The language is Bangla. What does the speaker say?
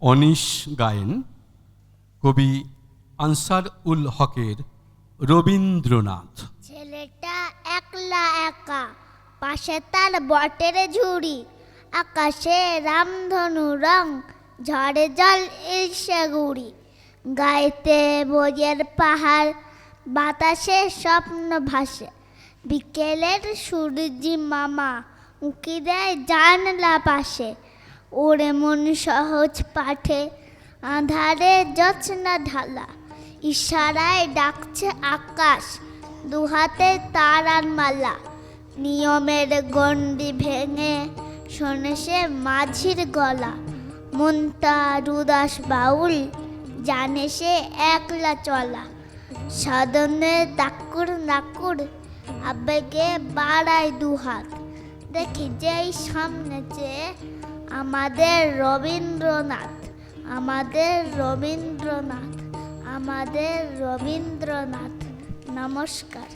অনিশ গায়েন কবি আনসার উল হকের রবীন্দ্রনাথ। ছেলেটা একলা একা, পাশে তার বটের ঝুড়ি, আকাশে রামধনু রং, ঝড়ে জল ইলশে গুড়ি, গাইতে বইয়ের পাহাড়, বাতাসে স্বপ্ন ভাসে, বিকেলের সূর্যি মামা উঁকি দেয় জানলা পাশে, ওরে মন সহজ পাঠে আঁধারে জোছনা ঢালা, ইশারায় ডাকছে আকাশ, দুহাতে তারার মালা, নিয়মের গণ্ডি ভেঙে শোনে সে মাঝির গলা, মনটা উদাস বাউল, জানে সে একলা চলা, সাধনে তাকুর নাকুর, আবেগে বাড়ায় দুহাত, দেখি যেই সামনে চেয়ে আমাদের রবীন্দ্রনাথ, আমাদের রবীন্দ্রনাথ, আমাদের রবীন্দ্রনাথ। নমস্কার।